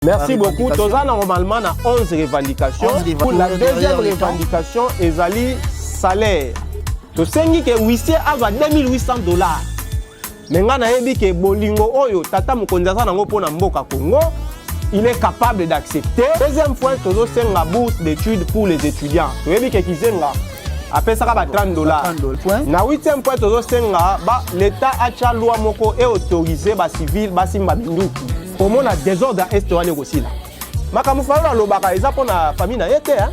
Merci beaucoup. Toza normalement na 11 revendications. Pour la deuxième revendication, ezali salaire. To sengi ke huissier azwa $2,800. Menga na yebi ke bolingo oyo tata mukonzaza nango pona mboka Congo, il est capable d'accepter. Deuxième point, tozo senga bourse d'études pour les étudiants. To yebi ke kizenga après ça ba $30. Na 8e point, tozo senga ba l'état acha loi moko et autorisé ba civil ba simba binduki. Au moins la désordre est aussi là. Makamu fa lo baka eza pona famille na yete hein.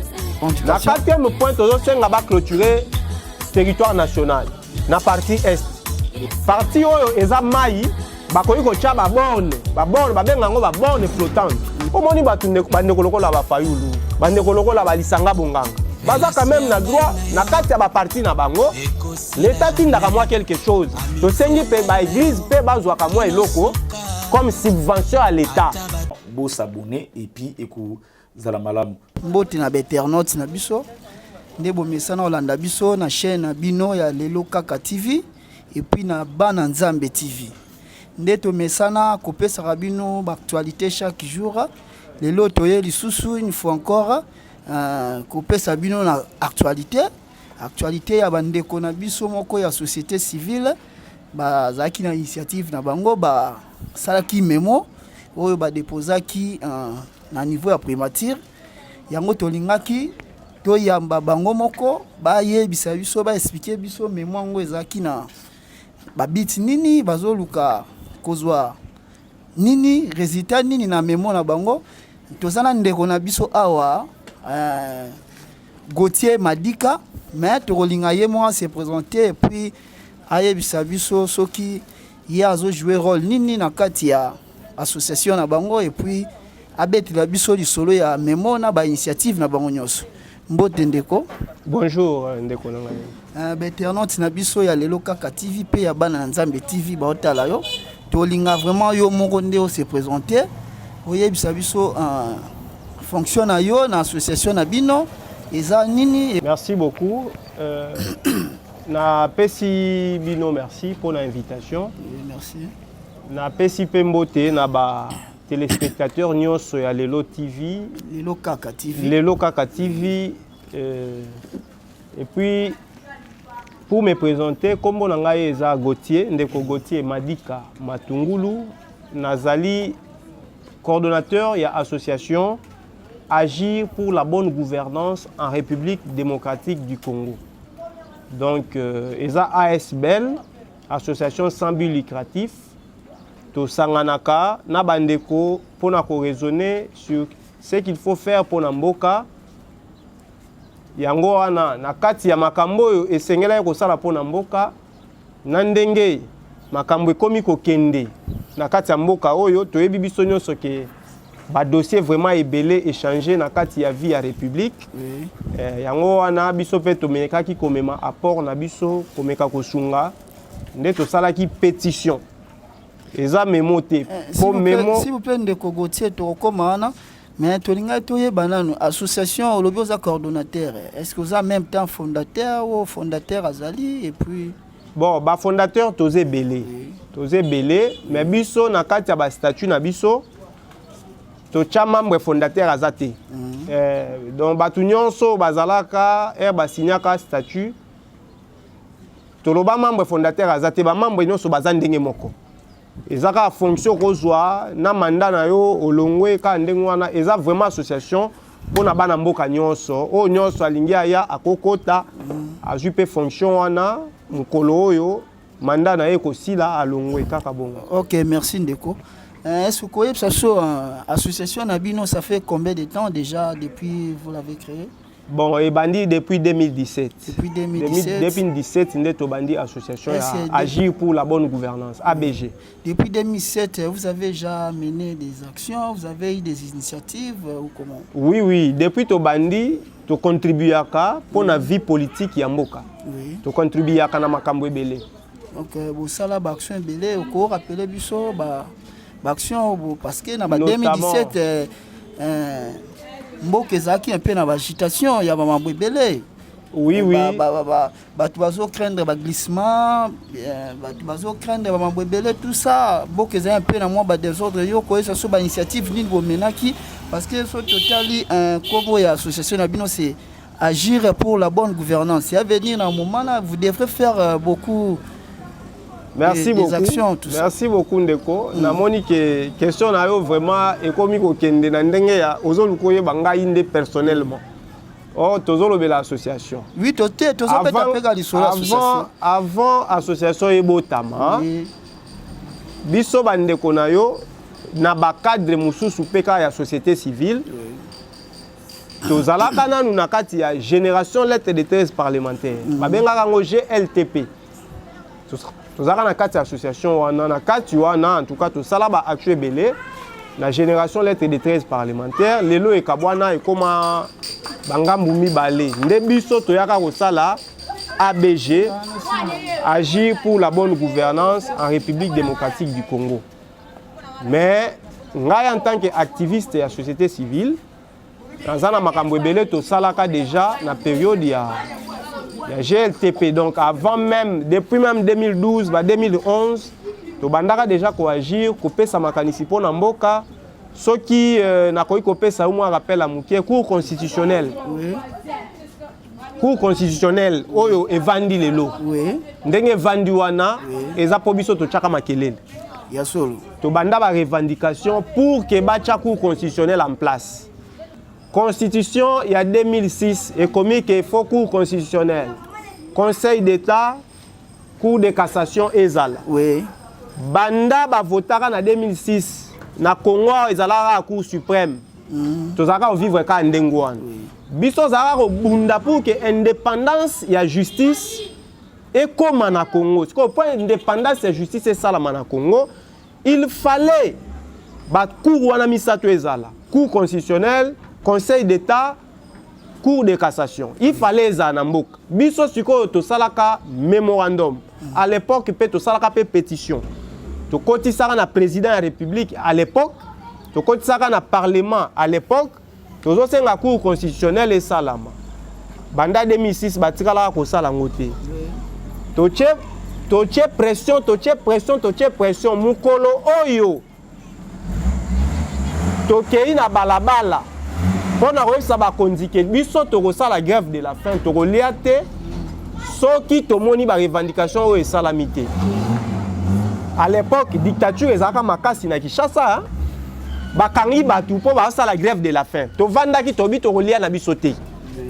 Na 4e point, tozo senga ba clôturer territoire national na partie est. Partie oyo eza mai bakoyi ko cha ba borne babenga ngo ba borne flottante. Omoni batunde bandeko lokola ba fayulu bandeko lokola ba lisanga bonganga baza quand même na droit na kati ya ba parti na bango l'état tindaka moi quelque chose to sengi pe ba église pe bazwa ka moi eloko comme subvention à l'état. Bo s'abonner et puis eku zala malamu mboti na beternote na biso ndebo mesana olanda biso na chaîne na bino ya Lelo Kaka TV et puis na Bana Nzambe TV. Ndeto mesana kopesa rabino actualité chaque jour. Lelo toye lisusu une fois encore kopesa bino na actualité ya bandeko na biso moko ya société civile ba zaki na initiative na bango ba salaki memo oyo ba déposaki na niveau ya primature yango tolingaki toyamba bango moko ba yebisa biso ba expliquer biso memo ngo ezaki na babiti nini bazoluka kozwa nini résultat nini na memo na bango tozana ndeko na biso awa Gauthier Madika mais tolinga ye mo se présenter et puis ayebisa biso soki ye azo jouer rôle nini na kati ya association na bango et puis abeti la biso di solo ya memo na ba initiative na bango nyoso. Mbote ndeko. Bonjour ndeko na ngai. Beternote na biso ya Lelo Kaka TV pe ya Bana Nzambe TV ba otala yo. Tolinga vraiment yo moko nde se présenter. Oyebisa biso fonctionne yo na association na bino eza nini. Merci beaucoup. Na pesi bino merci pour l'invitation. Merci. Na pesi pembote na ba téléspectateurs nyonso ya Lelo TV, Lelo Kaka TV. Lelo Kaka TV et puis pour me présenter comme on a eza Gauthier ndeko Gauthier Madika Matungulu nazali coordonnateur ya association Agir pour la bonne gouvernance en République démocratique du Congo. Donc eza ASBL, association sans but lucratif. To sanganaka na bandeko pour raisonner sur ce qu'il faut faire pour Namboka. Yango wana na kati ya makambo oyo esengela ko sala pour Namboka na ndenge makambo ekomi ko kende na kati ya mboka oyo toyebi biso nyonso ke ba dossier vraiment ebele échanger na kati ya vie ya République. Yango wana biso pe to meneka ki komema apport na biso komeka ko sunga nde to sala ki pétition. Eza memo te pour memo si vous plaît ndeko Gauthier to komana mais tolinga toye banano association olobioza coordonnateur est-ce que vous avez même temps fondateur ou fondateur azali et puis bon ba fondateur tozé belé mais biso na kati ya ba statut na biso to cha membre fondateur azate donc batu nyonso bazalaka ba signaka statut to loba membre fondateur azate ba membre nyonso bazandenge moko ezaka fonction kozwa na mandat na yo olongwe ka ndenge wana eza vraiment association pona bana mboka nyonso o nyonso alingi aya akokota ajupe fonction wana mukolo oyo mandat na ye kosila alongwe kaka bongo. OK, merci ndeko. Est-ce que vous connaissez association Nabino, ça fait combien de temps déjà depuis vous l'avez créé? Bon, et bandi depuis 2017. Depuis 2017. Depuis 2017, nous avons bandi association Agir pour la bonne gouvernance, ABG. Depuis 2007, vous avez déjà mené des actions, vous avez eu des initiatives ou comment? Oui. Depuis to bandi, tu contribues pour la vie politique Yamboka. Oui. Tu contribues à na makambo ebele. Donc, vous savez l'action ebele, vous rappelez biso l'action parce que dans 2017 mboka ezaki un peu na agitation ya mambo ebele Oui, oui. Tu vas craindre le glissement, tu vas craindre tout ça. Beaucoup un peu dans moi désordre, ça soit une initiative ni qui parce que ce total comme l'association Nabino c'est agir pour la bonne gouvernance. Et à venir dans un moment là, vous devrez faire beaucoup. Merci beaucoup. Actions, tout merci ça. Beaucoup Ndeko. Na moni que question na yo vraiment économique au kende na ndenge ya ozolukoye banga inde personnellement. Oh, tozolo be l'association. Oui, avant association ebotama. Biso bandeko na yo na ba cadre mususu peka ya société civile. Tozalaka nanu na kati ya génération lettre de 13 parlementaires. Babengaka ngo GLTP. Tozalaka na kati ya association wana na kati wana en tout cas tosala ba action belé la génération lettre de 13 parlementaires lelo e kabwana e koma bangambu mibale nde biso toyaka kosala ABG agir pour la bonne gouvernance en République démocratique du Congo. Mais ngai en tant qu'activiste de la société civile dans na makambo ebele tosalaka déjà na période ya GLTP. Donc avant même, depuis même 2012, 2011, to bandaka déjà ko agir, ko pesa makanisi po na mboka, ce qui na koyi ko pesa moi rappel à mukie cour constitutionnel. Oui. Cour constitutionnel oyo evandi lelo. Oui. Ndenge evandi wana eza po biso to chaka makelele. Ya solo. To banda ba revendication pour que bacha cour constitutionnel en place. Constitution, il y a 2006, et comme il faut cour constitutionnel, Conseil d'État, Cour de cassation et Zala. Oui. Banda ba votara en 2006, na Congo, ils allaient à la Cour suprême. Tous allons vivre qu'à Ndengouan. Biso zara bunda pour que indépendance, il y a justice, et comme na Congo. Parce que pour indépendance et justice, c'est ça la na Congo. Il fallait battre Cour wana misato ezala, Cour constitutionnelle. Conseil d'État, Cour de cassation. Il fallait ça na mboka. Biso siko to salaka mémorandum. À l'époque pe to salaka pe pétition. To koti saka na président de la République à l'époque, to koti saka na parlement à l'époque, to zo senga Cour constitutionnelle et salama. Banda 2006 batikala ko sala ngote. To che pression mukolo oyo. To kei na balabala. Pour la grève de la faim, tu as ceux qui ont une revendication et salamité. À l'époque, la dictature est à Kinshasa. Bakangi batu pour la grève de la faim. Tu vanda qui tobi to relia na bisoté.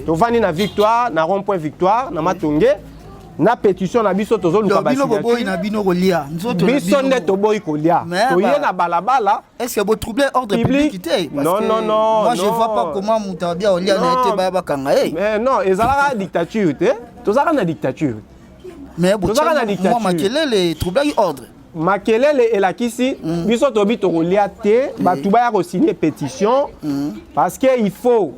Tu vandi na victoire, na rond-point victoire, na matongé. Na pétition na biso tozo luka ba signature na bino kolia nzoto biso ne to boy kolia to ye na balabala. Est-ce que vous troubler ordre public té non moi je vois pas comment mutabia olia na été ba kanga mais non ezala dictature té tozaka na dictature mais tozaka na dictature moi makelele troubler ordre makelele elakisi biso to bi to kolia té batu ba ya ko signer pétition parce que il faut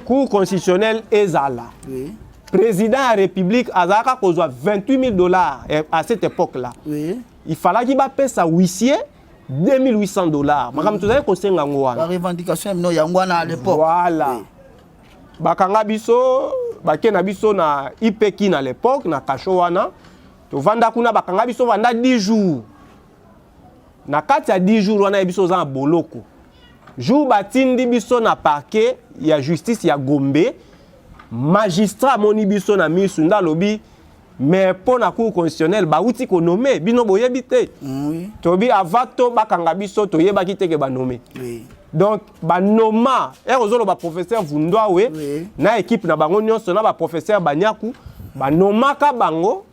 cour constitutionnelle ezala. Oui. Président de la République a besoin de $28,000 à cette époque-là. Oui. Il fallait qu'il paye sa huissier $2,800. La revendication à l'époque. Voilà. Bakanga biso, bakena biso na Ipeki à l'époque, na Kashowana. To vanda kuna bakanga biso vanda 10 jours. Na kati ya 10 jours wana biso za boloko. Jour batindi biso na parquet, il y a justice, il y a Gombe. Magistrat moni biso na misunda lobi mais pour la cour constitutionnelle ba uti ko nommé bino boyebite oui tobi avato bakanga biso toyeba kiteke ba nommé oui donc ba noma ozolo ba professeur Vundwa we oui. Na équipe na bango nyonso na ba professeur Banyaku ba nomaka bango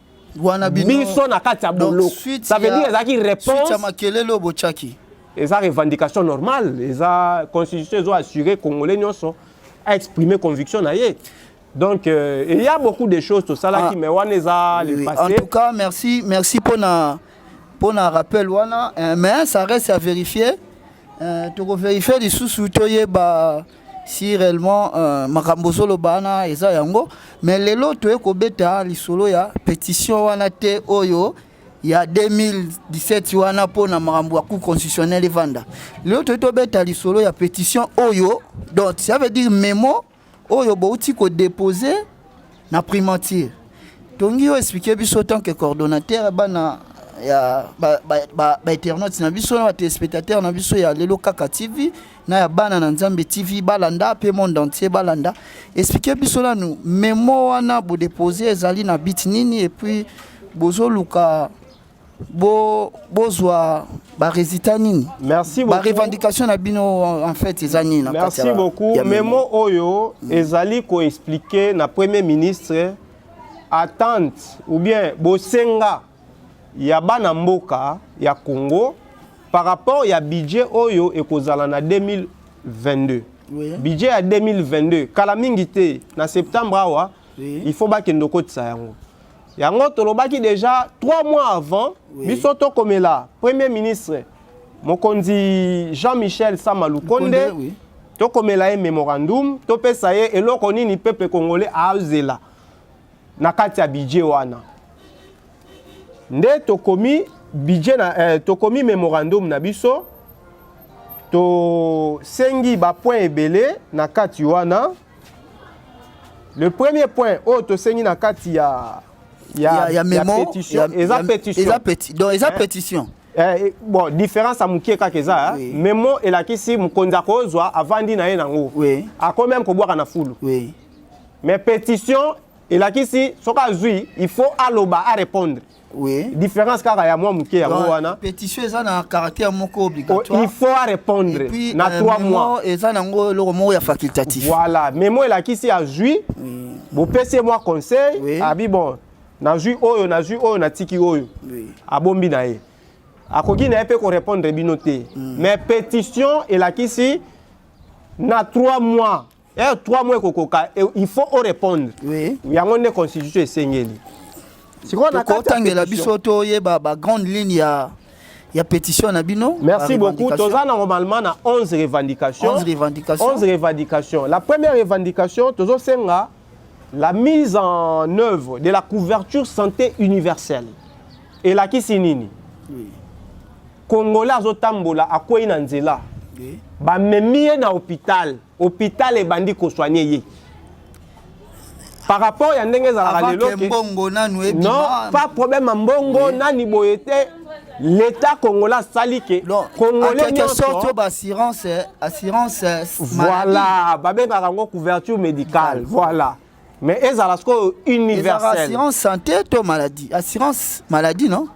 wana biso na kati ya boloko ça veut dire ezaki réponse suite à makelele bochaki eza revendication normale eza constitution zo assurer congolais nyonso a exprimer conviction na ye. Donc, il y a beaucoup de choses, tout ça là qui me wana les passé. En tout cas, merci pour na rappel wana, mais ça reste à vérifier. Tu vas vérifier les sous-soutoyés si réellement makambozo lo bana eza yango, mais les lots tu es kobeta li solo ya pétition wana te oyo il y a 2017 wana pona makambo ya cour constitutionnel evanda. Le tu to beta li solo ya pétition oyo, donc ça veut dire mémo oyo bouti ko déposer na primature tongi yo expliquer biso tant que coordonnateur bana ya ba internautes na biso na téléspectateurs na biso ya Lelo Kaka TV na ya bana na Nzambe TV balanda pe monde entier balanda expliquer biso là nous memo wana bo déposer ezali na bit nini et puis bozo luka bozwa ba résultat nini. Merci beaucoup. Ba revendication na bino en fait ezani na merci beaucoup. Memo oyo ezali ko expliquer na premier ministre attente ou bien bosenga ya bana mboka ya Congo par rapport ya budget oyo ekozala na 2022. Oui. Budget ya 2022 kala mingi te na septembre awa oui. Il faut ba kendo kotisa yango. Yango tolobaki déjà 3 mois avant oui. Biso to komela premier ministre mokonzi Jean-Michel Samalukonde oui. To komela un mémorandum to pesa ye eloko nini peuple congolais azela na kati ya budget wana nde tokomi budget na tokomi mémorandum na biso to sengi ba point ebele na kati wana. Le premier point o to sengi na kati ya pétition donc eza pétition bon différence amukie kakeza oui. Memo elakisi mukonza kozwa avandi na ye nango oui. Ako même ko boaka na fulu oui. Mais pétition elakisi soka zui il faut aloba à répondre oui. Différence kaka ya moi mukie ya wana pétition eza na caractère moko obligatoire il faut à répondre puis, na 3 mois eza nango loko moko ya facultatif voilà memo elakisi a zui oui. Bo pese moi conseil oui. Abi bon na jui oyo na tiki oyo oui. Abombi na ye akoki na pe ko répondre binoté mais pétition elakisi na 3 mois et 3 mois kokoka il faut répondre oui. Yango ne constitution esengeli siko na kotangela biso to yeba ba grande ligne ya pétition na bino. Merci beaucoup. Toza normalement na 11 revendications. 11 revendications. La première revendication tozo senga la mise en œuvre de la couverture santé universelle. Et la kisinini. Oui. Congolais azotambola akwei na nzela. Oui. Ba memie na hôpital. Hôpital e bandi ko soigner ye. Par rapport ya ndenge za la lelo ke non pas problème mbongo oui. Nani boyete l'état congolais sali ke congolais ni sorte assurance voilà ba benga rango couverture médicale voilà. Mais ezalasko universel. Assurance santé ou maladie? Assurance maladie, non?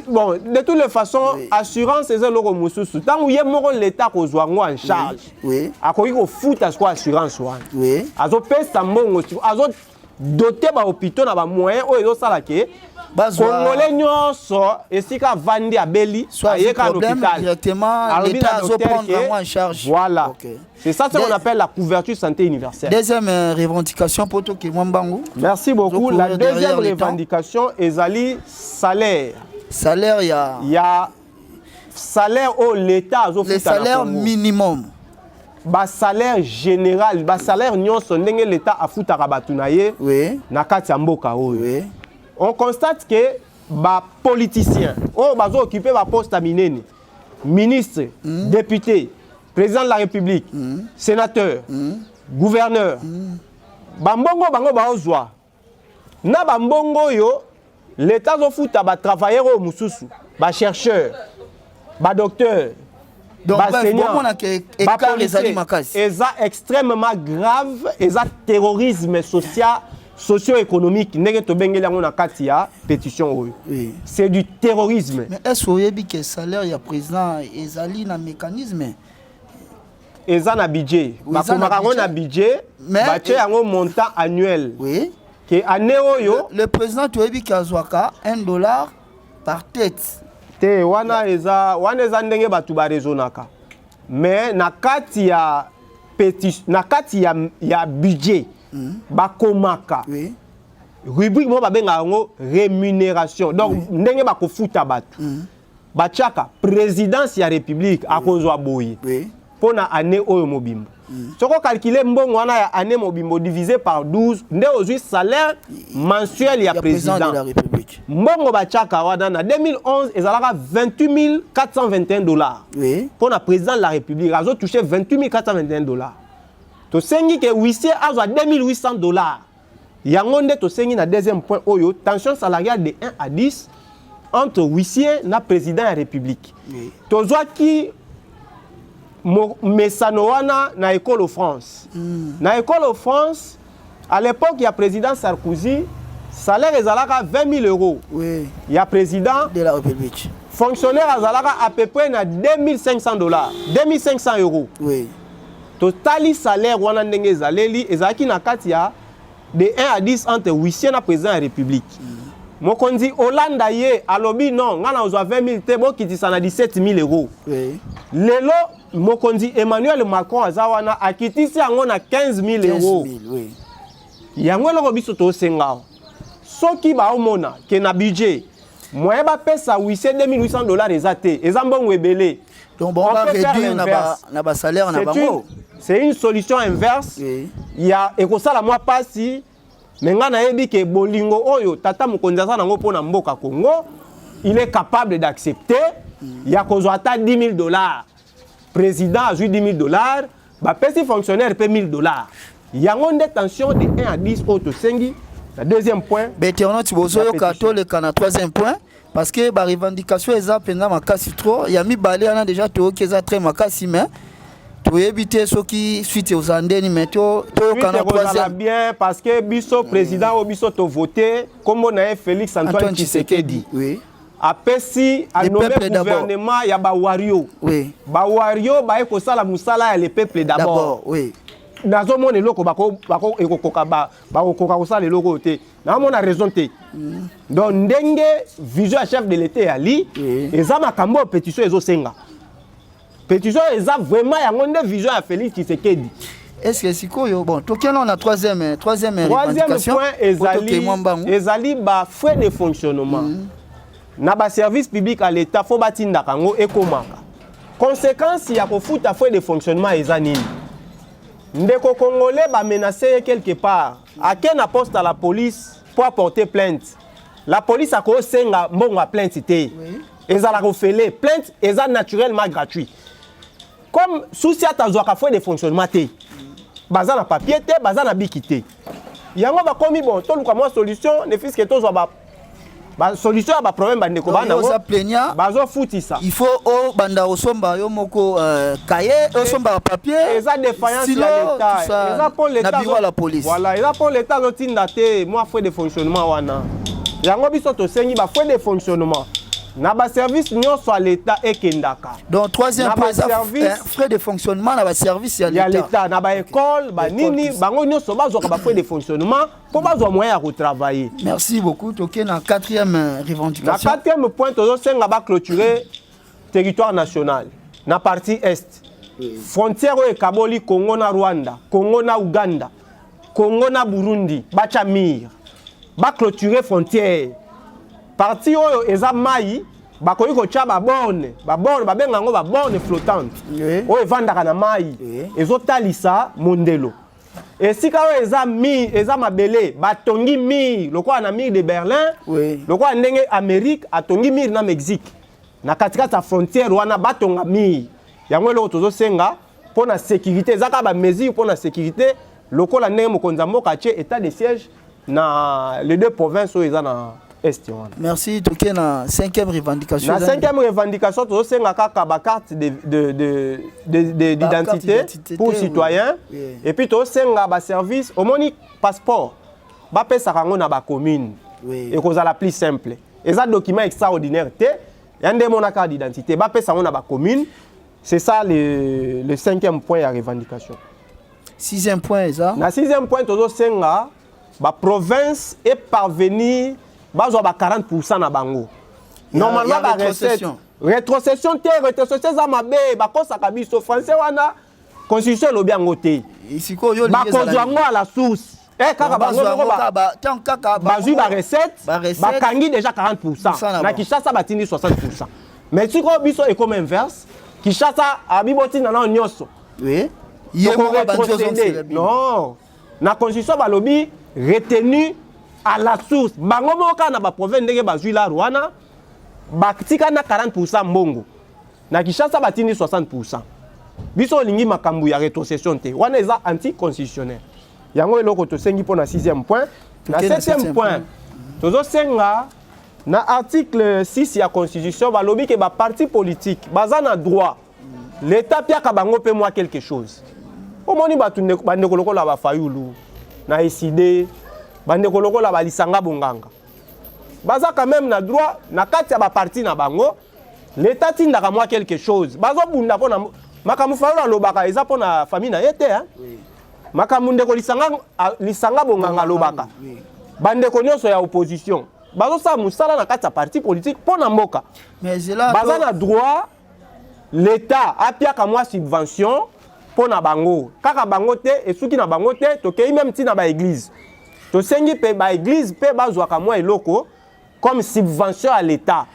Bon, de toutes les façons, oui. Assurance c'est le mususu. Tant où y a l'état qu'on soit en charge. Oui. À quoi il faut foutre à quoi assurance soit. Oui. Azo pèse ta mongo, azo doté ba hôpital na ba moyen o ezo sala ke. Congolais nyonso esika vandi a beli soit il y a l'hôpital directement l'état azo prendre en charge. Voilà. Okay. C'est ça qu'on appelle la couverture santé universelle. Deuxième revendication pour toi qui Mwambango. Merci beaucoup. La deuxième revendication ezali salaire. Salaire il y a salaire au l'état azo le salaire minimum. Ba salaire général, ba salaire nyonso ndenge l'état afutaka batu na ye. Oui. Na kati ya mboka oyo. Oui. On constate que ba politicien oh bazo occuper ba poste minene ministre, député, président de la République, sénateur, gouverneur. Bambongo bango baozwa. Na bambongo yo l'état zo futa ba travailleur au mususu, ba chercheur, ba docteur. Donc ba policier, eza extrêmement grave, eza terrorisme social socio-économique ndenge to bengeli yango na kati ya pétition oyo. Oui. C'est du terrorisme. Mais est-ce que que salaire ya président ezali na mécanisme eza na budget bakomaka ngo na budget batie yango montant annuel. Oui. Que année oyo le président toyebi ke azwaka $1 par tête. Te wana eza ndenge batu ba rezonaka. Mais na kati ya pétition na kati ya budget bakomaka oui. Rubrique mo babenga ngo rémunération donc oui. Ndenge bakofuta batu bachaka présidence ya république akozwa boye oui. Pona année oyo mobimbo soko calculer mbongo wana ya année mobimbo divisé par 12 nde ozwi salaire mensuel ya président de la république mbongo bachaka wana na 2011 ezalaka $28,421 oui. Pona président de la république azo touché $28,421 to sengi ke huissier azwa $2,800 yango nde tosengi na deuxième point oyo tension salariale de 1 à 10 entre huissier na président ya république. Tozwaki mesano wana na école de France. Na école de France, à l'époque, il y a président Sarkozy, salaire ezalaka 20 000 euros. Oui. Il y a président de la République. Fonctionnaire ezalaka à peu près na 2500 $, 2500 euros. Oui. Totali salaire wana ndenge ezaleli ezalaki na kati ya de 1 à 10 entre huissier na président de la République. Mokonzi Hollande ye alobi non, ngana ozwa 20 000 te bo kitisa na 17 000 euros. Oui. Lelo mokonzi Emmanuel Macron azawana akitisi yango na 15 000 euros. 15 000, oui. Yango eloko biso tosenga. Soki ba omona ke na budget moyen ba pesa huissier 2800 $ ezate, ezambongo ebele. Donc bon, on va réduire na salaire na bango. C'est une solution inverse. Oui. Il y a ekosala moi pasi menga na yebi ke bolingo oyo tata mokonzi aza nango pona mboka Congo, il est capable d'accepter. Il y a kozwa ata 10 000 $. Président a joué 10 000 $, ba pesi fonctionnaire paie 1 000 $. Il y a une tension de 1 à 10 autres sengi. Le deuxième point. Béterno Tibozo Kato le kana troisième point parce que ba revendication eza penza makasi trop. Ya mi balé ana déjà to keza très makasi mais to éviter ceux qui suite aux andeni mais to kana troisième bien parce que biso président ou biso to voter comme on a Félix Antoine Tshisekedi. Oui. Apesi a nommé gouvernement ya ba wario. Oui. Ba wario ba eko sala musala ya le peuple d'abord. Oui. Nazo mona eloko bako ekokoka ba okoka kosala eloko te. Na mona raison te. Donc ndenge vision à chef de l'État ali eza makambo pétition ezo senga. Pétition eza vraiment yango nde vision à Félix Tshisekedi. Est-ce que sikoyo bon token on a troisième revendication point ezali ba frais de fonctionnement. Na ba service public à l'État faut batinda kango ekomaka. Conséquence ya kofuta frais de fonctionnement eza nini? Ndeko Congolais ba menacé quelque part. À quel poste à la police pour apporter plainte? La police a ko senga mbongo a plainte té. Ezala refélé plainte eza naturellement gratuit. Comme souci atazwaka frais de fonctionnement té. Baza na papier té, baza na biki té. Yango ba komi bon, to luka mo solution ne fiske to zwa ba solution ba problème ba ndeko bana ngo bazo futisa. Il faut au banda osomba yo moko cahier osomba papier eza défaillance ya l'état eza pour l'état na bureau la police. Voilà, eza pour l'état zotinda té moi frais de fonctionnement wana. Yango biso to sengi ba frais de fonctionnement. Na ba service nyonso à l'état ekendaka. Donc troisième point frais de fonctionnement na ba service ya l'état na ba école ba nini bango nyonso bazwaka ba frais de fonctionnement pour bazwa moyen à retravailler. Merci beaucoup. OK na quatrième revendication. Na quatrième point tozo senga ba clôturer territoire national na partie est. Frontière o ekaboli Congo na Rwanda, Congo na Uganda, Congo na Burundi, ba chamir. Ba clôturer frontière. Parti oyo eza mai bakoki kotia ba borne babenga ngo ba borne flottante oyo evandaka na mai ezotalisa mondelo esika oyo eza mabele batongi mir lokola na mir de Berlin lokola ndenge Amérique atongi mir na Mexique na katikati ya frontière wana batonga mir yango eloko tozosenga mpona sécurité ezaka ba mesure mpona sécurité lokola ndenge mokonzi ya mboka atie état de siège na les deux provinces oyo eza na merci. Donc, la cinquième revendication. La cinquième revendication, c'est la carte d'identité pour citoyens. Et puis, c'est un service, au moni passeport. Ba pesa rango na ba commune. Et cause la plus simple. Et ça document extraordinaire. Il y a une carte d'identité. Ba pesa rango na ba commune. C'est ça le cinquième point de revendication. Sixième point, ça. La sixième point, c'est la province est parvenue. Bazo ba 40% na bango. Normalement ba rétrocession. Rétrocession za mabe ba kosa kabiso français wana constitution lobi yango te. Isiko yo ba kozwa ngo à la source. Kaka bango ba tant kaka bazu ba recette ba kangi déjà 40%. Na Kinshasa batindi 60%. Mais siko biso est comme inverse. Kinshasa abiboti na nyonso. Oui. Non. Na constitution ba lobi retenu à la source, bango moka na ba province ndenge bazui la Rwanda, batika na 40% mbongo. Na Kinshasa batini 60%. Biso lingi makambu ya rétrocession te. Wana eza anticonstitutionnel. Yango eloko to sengi po na 6e point. Na 7e point. Tozo senga na article 6 ya constitution balobi ke ba parti politique baza na droit l'état piaka bango pe moi quelque chose. Omoni batu bande koloko la ba fayulu na eside bande koloko la ba lisanga bonganga. Baza quand même na droit na kati ya ba parti na bango l'état tindaka moi quelque chose. Bazo bunda pona makamu fayulu lobaka eza pona famille na yete hein. Makamu ndeko lisanga bonganga lobaka. Bande konyoso ya opposition. Bazo sa musala na kati ya parti politique pona mboka. Mais là baza na droit l'état apiaka moi subvention pona bango. Kaka bango te et soki na bango te tokei même ti na ba église. To sengi pe ba église pe bazwaka moi eloko comme subvention à l'état.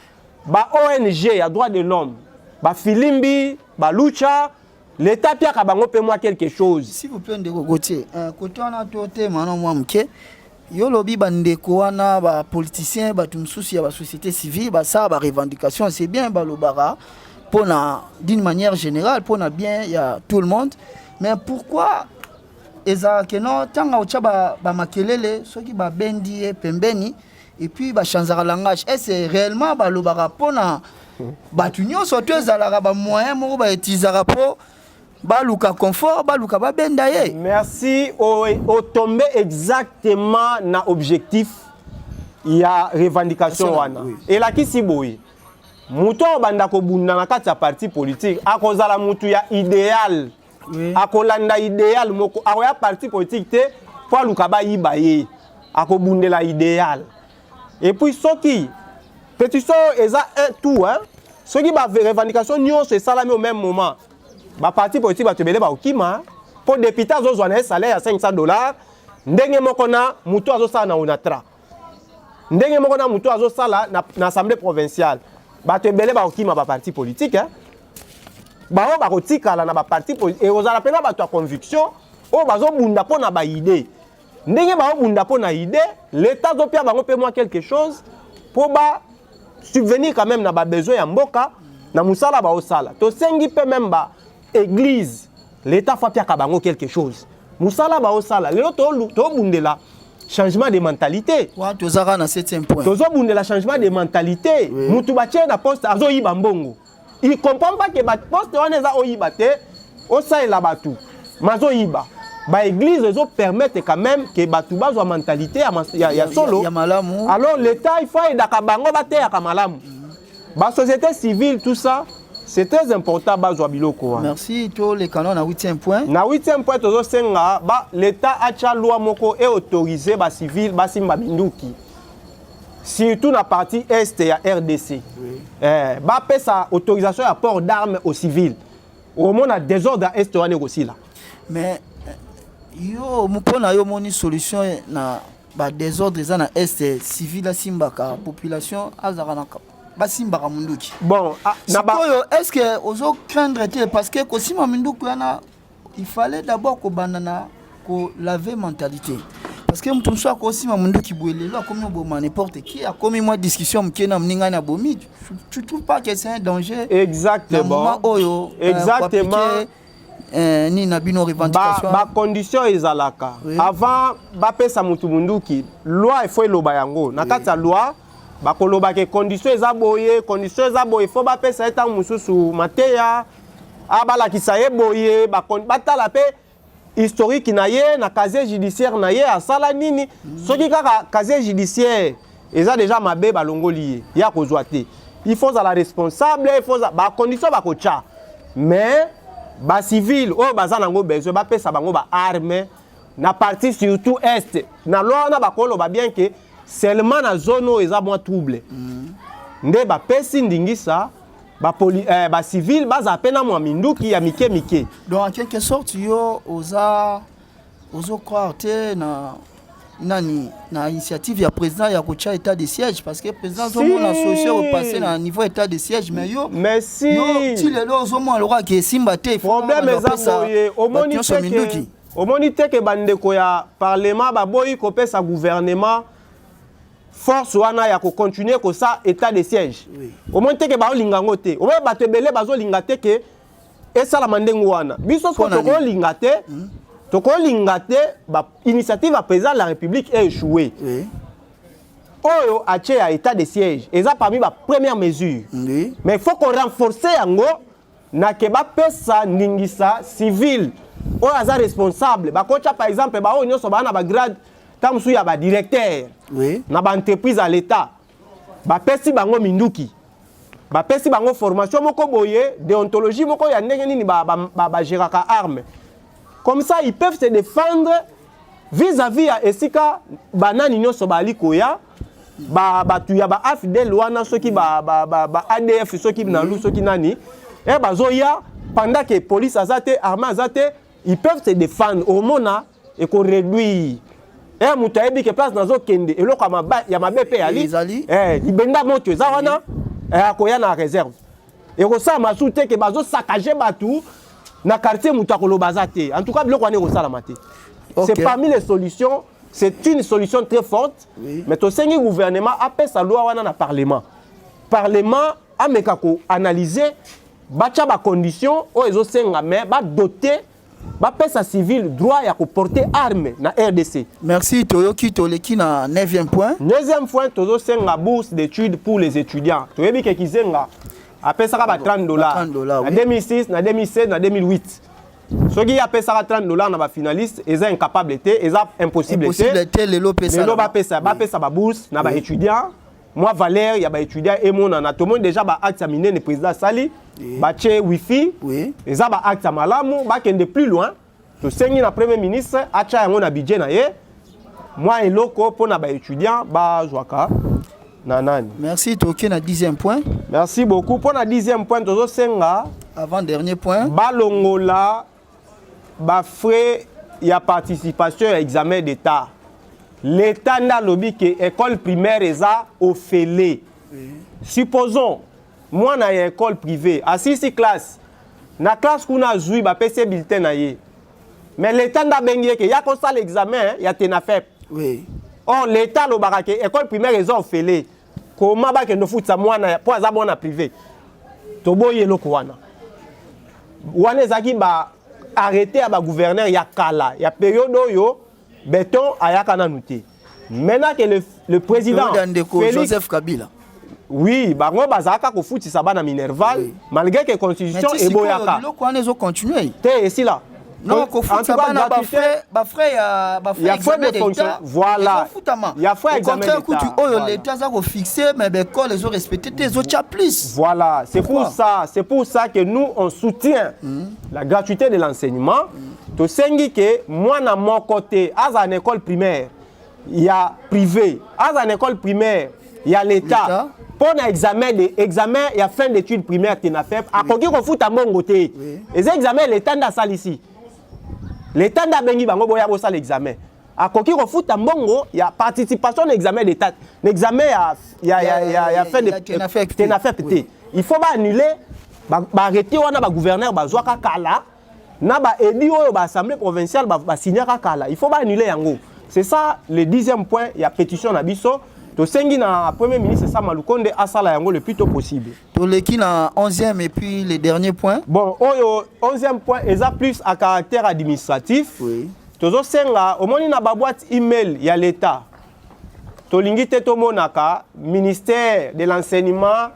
Ba ONG ya droit de l'homme, ba Filimbi, ba Lucha, l'état piaka bango pe moi quelque chose. S'il vous plaît ndeko Gauthier, côté on a toté maintenant moi mke yo lobi bandeko wana ba politicien ba tumsusi ya ba société civile ba ça ba revendication c'est bien ba lobara pour d'une manière générale pour bien il y a tout le monde mais pourquoi eza que non tanga ocha ba makelele soki ba bendi e pembeni et puis ba chanzara langage et c'est réellement ba lobara pour ba tunyo soto ezalaka ba moyen moko ba etizaka po baluka confort baluka ba benda ye. Merci au tomber exactement na objectif il y a revendication wana et la kisi boy muto banda ko bunda na kati ya parti politique akozala mutu ya idéal akolanda idéal moko akoya parti politique te po luka ba yiba ye akobundela idéal et puis soki pétition eza un tout hein soki ba revendication nyonso esalami au même moment ba parti politique ba tebele ba okima pour député azozwa na salaire ya $500 ndenge moko na mutu azosala na onatra ndenge moko na mutu azosala na assemblée provinciale ba tebele ba okima ba parti politique hein ba o ba kotikala na ba parti politique et ozala pena ba to conviction o bazobunda pona ba idée ndenge ba obunda pona idée l'état zo pia bango pe moi quelque chose pour ba subvenir quand même na ba besoin ya mboka na musala ba osala to sengi pe même ba église l'état fa pia kabango quelque chose musala ba osala lelo to bundela changement de mentalité wa tozaka na 7e point tozo bundela changement de mentalité mutu ba tie na poste azo yiba mbongo il comprend pas que ba poste wana za oyiba te osaila batu mazo yiba ba église ezo permettre quand même que batu bazwa mentalité ya solo ya malamu alors l'état il faut edaka bango ba te ya kamalamu ba société civile tout ça. C'est très important bazwa biloko. Merci to les canons na 8e point. Na 8e point tozo senga ba l'état acha loi moko et autorisé ba civil ba simba binduki. Surtout na partie est ya RDC. Ba pesa autorisation à port d'armes aux civils. Au moins na désordre est wana aussi là. Mais yo mupona yo moni solution na ba désordre za na est civil la simbaka population azaka na basimbaka munduki. Bon, est-ce que ozo craindre parce que kosima munduki yana il fallait d'abord ko banana ko laver mentalité. Parce que mtu mswa kosima munduki boelelo akomi boma n'importe qui a commis moi discussion mkena mninga na bomi. Tu trouves pas que c'est un danger? Exactement. Exactement. Ni na bino revendication. Ba condition ezalaka. Avant ba pesa mutu munduki, loi il faut eloba yango. Na kati ya loi bakoloba ke condition eza boye faut ba pesa eta mususu mateya abala kisaye boye batala pe historique na ye na casier judiciaire na ye asala nini soki kaka casier judiciaire eza déjà mabe balongoli ya kozwa te il faut la responsable il faut ba condition bakocha mais ba civil o baza nango besoin ba pesa bango ba arme na partie surtout est na loi na bakoloba bien que seulement na zone eza moins trouble nde ba pesi ndingisa ba civil baza pena mwa minduki ya mike donc en quelque sorte yo ozo croire te na initiative ya président ya kocha état de siège parce que président zo mona solution repasser na niveau état de siège mais yo merci yo ti lelo zo mona lwa ke simba te problème eza boye omoni te ke bandeko ya parlement baboyi kopesa gouvernement force wana ya ko continuer ko ça état de siège au moins te ke ba olingango te au moins bato ebele bazo linga te ke esala mandengo wana biso ko to linga te tokolinga te initiative à président de la République est échouée. Oui. Oyo a à état de siège. Et ça parmi ma première mesure. Oui. Mais il faut qu'on renforce yango na keba pesa ningisa civil. Oyo aza responsable. Ba kocha par exemple ba oyo nyoso ba na ba grade tamsu ya ba directeur. Oui. Na ba entreprise à l'état. Ba pesi bango minduki. Ba pesi bango formation moko boye déontologie moko ya ndenge nini ba géraka arme. Comme ça ils peuvent se défendre vis-à-vis à esika banani nyoso ba likoya. Tu y a ba AFDL wana soki ba ADF soki na lu soki nani et bazoya pendant que police azate armée azate ils peuvent se défendre au mona et qu'on réduit et mutaebi que place nazo kende et loko ya mabepe ali libenda moto za wana akoya na réserve et ko sa masute que bazo saccager batu na quartier mutakolo bazate en tout cas biloko wana ko sala mate. C'est parmi les solutions. C'est une solution très forte, oui. Mais au sein du gouvernement, après sa loi, on a un parlement. Parlement a analysé les conditions où ils ont doté sa civil droit à porter armes dans la RDC. Merci Toyoki Toleki na 9e point. 9e point, tozo senga bourse d'études pour les étudiants. Toyebi ke kizenga après ça ba $30 en 2006, en 2007, en 2008. Ceux qui appellent ça $30 dans la finaliste, ils sont incapables, ils sont impossibles. Les lots ba bourse, na ba étudiant. Moi Valère, il y a ba étudiant et mon na tout le monde déjà ba acte amine le président Sali, ba che wifi, ils ont ba acte malamu, ba kende plus loin. To sengi na premier ministre, acha yango na budget na ye. Moi et loko pour na ba étudiant ba joaka. Nanani. Merci Toki na 10e point. Merci beaucoup pour na 10e point tozo senga. Avant dernier point. Balongola ba frais ya participation à examen d'état. L'état n'a lobby que école primaire eza ofele. Supposons moi na école privée à 6 classes. Na classe kuna zui ba PC bulletin na ye. Mais l'état n'a bengi que ya konsa l'examen ya tenafep. Oui. Or l'état lo barake école primaire eza ofele. Comment ba ke no futsa mwana po aza bona privé. Toboye loko wana. Wana ezaki ba arrêté à ba gouverneur ya kala ya période oyo béton ayaka na nuté. Maintenant que le président Félix Joseph Kabila. Oui, bango bazaka ko futisa bana Minerval malgré que constitution et boyaka. Loko wana ezo continuer. Te ici là. Non, ko futisa bana ba frère examen d'état. Voilà. Il y a frère examen d'état. Au contraire, oyo l'état za ko fixer mais l'école les ont respecté tes autres plus. Voilà, c'est pour ça que nous on soutient la gratuité de l'enseignement. To sengi que moi na mon côté à une école primaire, il y a privé, à une école primaire, il y a l'état. Pour un examen, il y a fin d'études primaires qui n'a fait. À quoi qu'on fout à mon côté. Les examens, l'état n'a pas ici. L'état n'a pas bengi bango boya bosa l'examen. À quoi qu'on fout à mongo, il y a participation à l'examen d'état. L'examen il y a fin de il faut pas annuler, arrêter on a gouverneur bazwaka kala. Na ba edi oyo ba assemblée provinciale ba signer kala. Il faut pas annuler yango. C'est ça le 10e point, il y a pétition na biso. To sengi na premier ministre Sama Lukonde asala yango le plus tôt possible. To leki na 11e et puis le dernier point. Bon, oyo 11e point eza plus à caractère administratif. Oui. Tozo senga omoni na ba boîte email ya l'état. To lingi te to monaka ministère de l'enseignement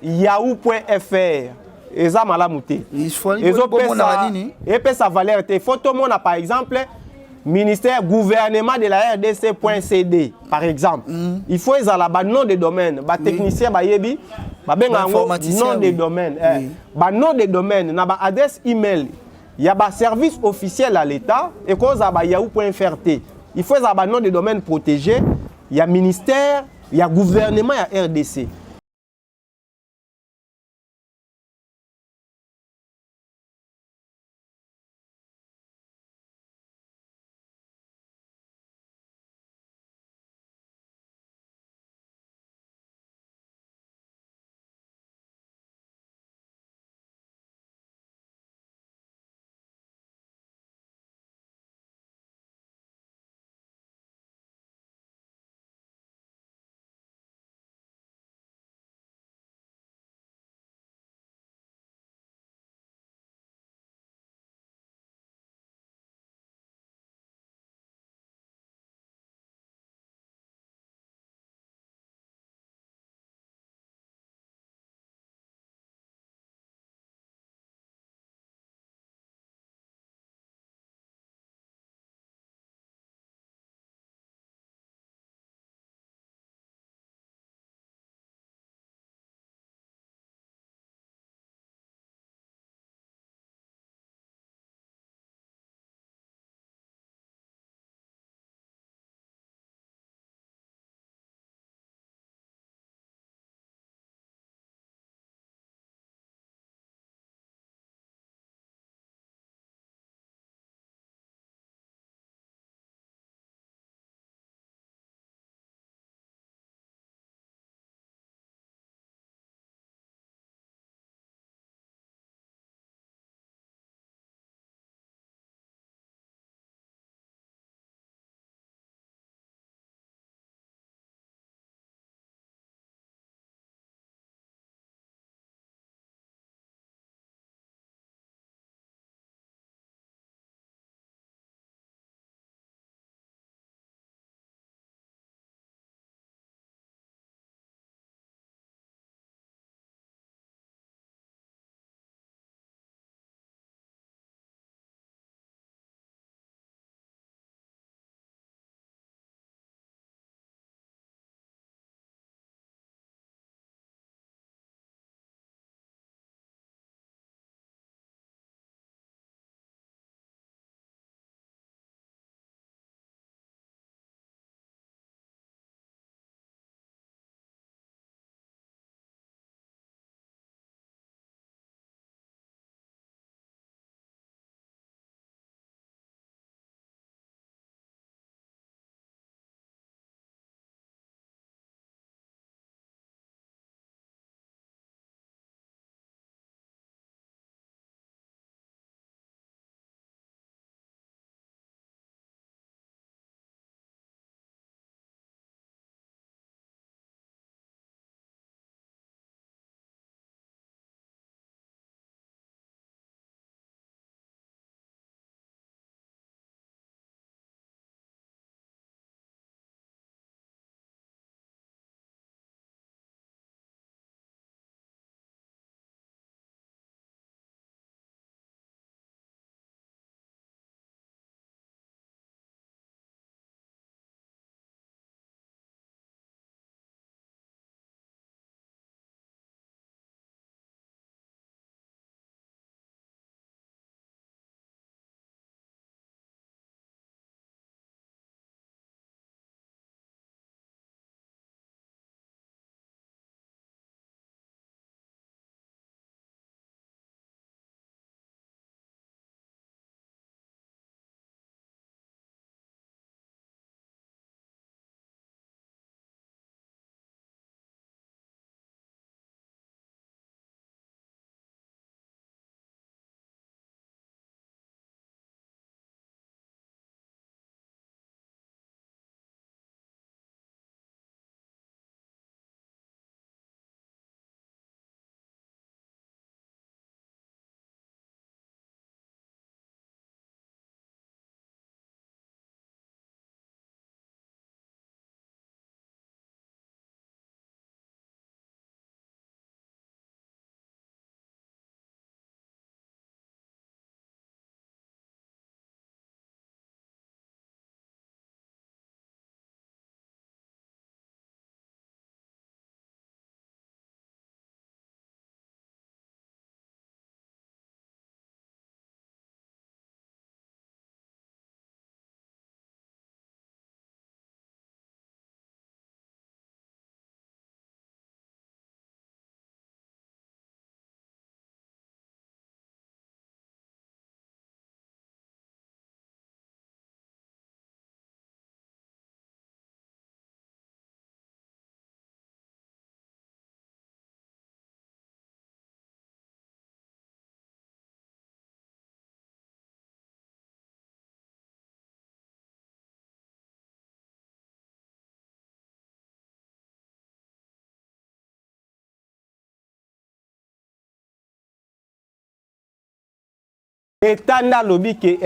@yahoo.fr. Eza malamu te. Et sa valeur te photo mona par exemple ministère gouvernement de la RDC.cd par exemple. Il faut ezala ba nom de domaine, ba technicien ba yebi, ba benga ngo nom de domaine. Ba nom de domaine na ba adresse email. Il y a ba service officiel à l'état et cause ba yahoo.fr. Il faut ezala ba nom de domaine protégé, il y a ministère, il y a gouvernement, il y a RDC. État na lobby ke